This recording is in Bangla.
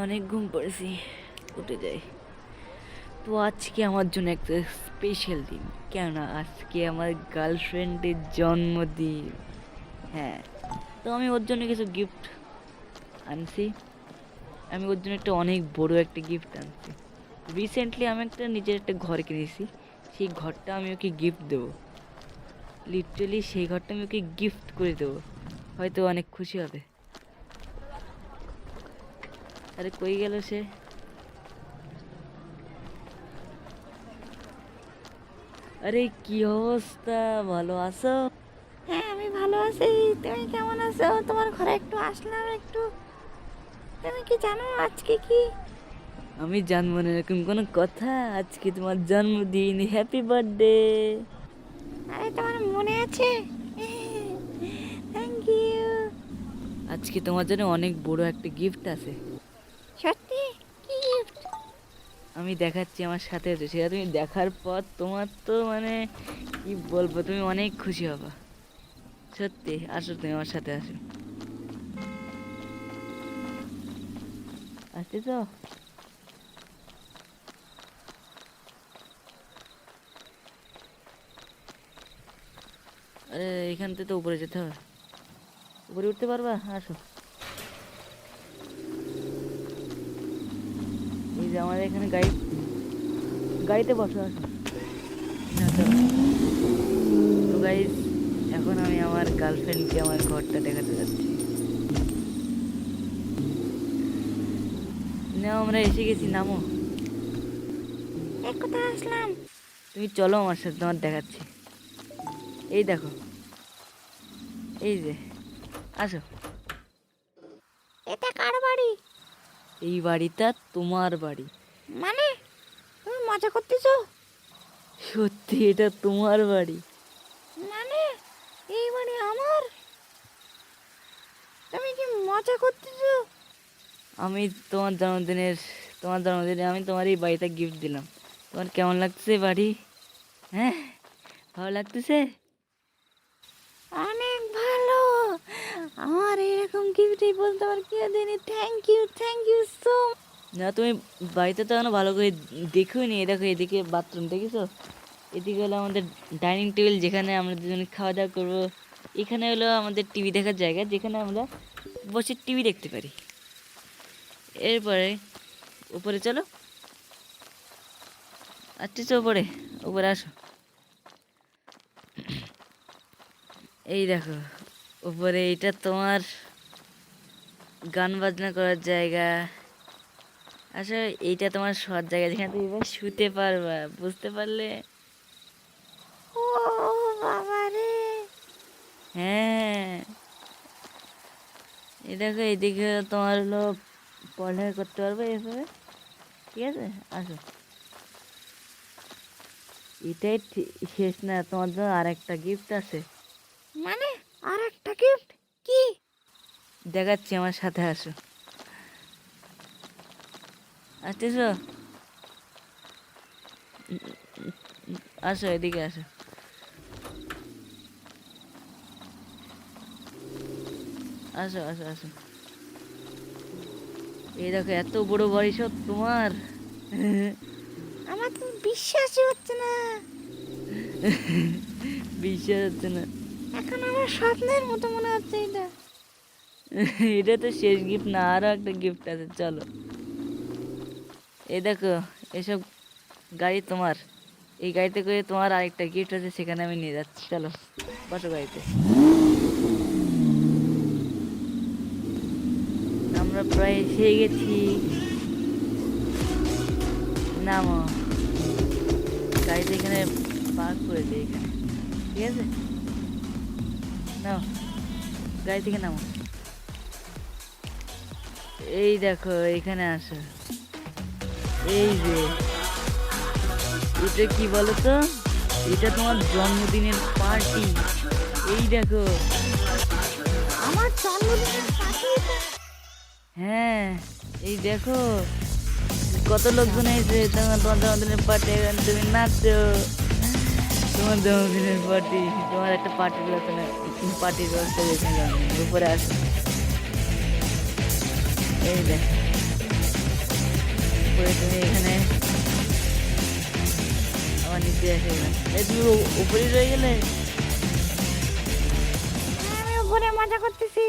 অনেক ঘুম পড়েছি, উঠে যাই। তো আজকে আমার জন্য একটা স্পেশাল দিন, কেন আজকে আমার গার্লফ্রেন্ডের জন্মদিন। হ্যাঁ, তো আমি ওর জন্য কিছু গিফট আনছি। আমি ওর জন্য একটা অনেক বড় একটা গিফট আনছি। রিসেন্টলি আমি একটা নিজের একটা ঘর কিনেছি, সেই ঘরটা আমি ওকে গিফট দেবো। লিটারালি সেই ঘরটা আমি ওকে গিফট করে দেবো, হয়তো অনেক খুশি হবে। আরে কই গেল সে? আরে কি অবস্থা, ভালো আছো? হ্যাঁ, আমি ভালো আছি। তুমি কেমন আছো? তোমার ঘরে একটু আসলাম একটু। তুমি কি জানো আজকে কি? আমি জানবো না এরকম কোনো কথা? আজকে তোমার জন্মদিন, হ্যাপি বার্থডে। আরে তোমার মনে আছে? Thank you. আজকে তোমার জন্য অনেক বড় একটা গিফট আছে। সত্যি? কি গিফট? আমি দেখাচ্ছি, আমার সাথে আছে। সেটা তুমি দেখার পর তোমার তো মানে কি বলবো, তুমি অনেক খুশি হবা। সত্যি, আসো তুমি আমার সাথে আসো। আসতে তো। আরে এখান থেকে তো উপরে যেতে হবে। উপরে উঠতে পারবা? আসো। এই যে আমাদের এখানে গাড়িতে বসো, আসো। না, চলো। তো গাইস, এখন আমি আমার গার্লফ্রেন্ডকে আমার ঘরটা দেখাতে যাচ্ছি। না, আমরা এসে গেছি, নামো। এক কোথায় আসলাম? তুমি চলো আমার সাথে, তোমার দেখাচ্ছি। এই দেখো, এই যে, আসো। এটা কার বাড়ি? এই বাড়িটা তোমার বাড়ি। মানে তুমি মজা করতেছো? সত্যি, এটা তোমার বাড়ি। মানে এই বাড়ি আমার? তুমি কি মজা করতেছো? আমি তোমার জন্মদিনের তোমার জন্মদিনে আমি তোমার এই বাড়িটা গিফট দিলাম। তোমার কেমন লাগতেছে বাড়ি? হ্যাঁ, ভালো লাগতেছে? অনেক ভালো। আমার এরকম গিফট এই বলতে আমার কেউ দেয়নি। Thank you so. না, তুমি বাড়িতে তো এখনো ভালো করে দেখোই নি। দেখো, এদিকে বাথরুম দেখেছো? এদিকে হলো আমাদের ডাইনিং টেবিল, যেখানে আমরা দুজনে খাওয়া দাওয়া করবো। এখানে হলো আমাদের টিভি দেখার জায়গা, যেখানে আমরা বসে টিভি দেখতে পারি। এরপরে উপরে চলো, আসতেছো উপরে? উপরে আসো। এই দেখো, উপরে এটা তোমার গান বাজনা করার জায়গা। আসলে এইটা তোমার শোয়ার জায়গা, যেখানে তুমি এবার শুতে পারবা, বুঝতে পারলে? ও বাবা রে! হ্যাঁ, এই দেখো, এইদিকে তোমার হলো পড়ালেখা করতে পারবে এভাবে। ঠিক আছে, আসো। এটাই শেষ না, তোমার জন্য আর একটা গিফট আছে। মানে আর একটা গিফট? কি? দেখাচ্ছি, আমার সাথে আসো। আসতেছো? আসো, এদিকে আসো। আসো, আসো, আসো। এই দেখো, এত বড় বাড়ি সব তোমার। আমার তো বিশ্বাসই হচ্ছে না। বিশ্বাস হচ্ছে না? এখন আমার স্বপ্নের মতো মনে হচ্ছে এটা। এটা তো শেষ গিফট না, আরো একটা গিফট আছে, চলো। এই দেখো, এসব গাড়ি তোমার। এই গাড়িতে করে তোমার আরেকটা গিফট আছে, সেখানে আমি নিয়ে যাচ্ছি, চলো। বসো গাড়িতে। আমরা প্রায় এসে গেছি, নামো। গাড়িতে এখানে পার্ক করে দিই, এখানে। ঠিক আছে, নাও, গাড়ি থেকে নামো। এই দেখো, এখানে আসো। এই যে, এটা কি বলো তো? এটা তোমার জন্মদিনের পার্টি। এই দেখো। আমার জন্মদিনের পার্টি এটা? হ্যাঁ, এই দেখো, কত লোকজন এসে তোমার জন্মদিনের পার্টি, এখানে তুমি নাচছো। তোমার জন্মদিনের পার্টি, তোমার একটা পার্টির ব্যবস্থা, পার্টির ব্যবস্থা এখানে। উপরে আসো। এই দেখ উপরে তুমি এখানে আমার নিচে এসে গেলে এই তুমি উপরে রয়ে গেলে। আমি উপরে মজা করতেছি।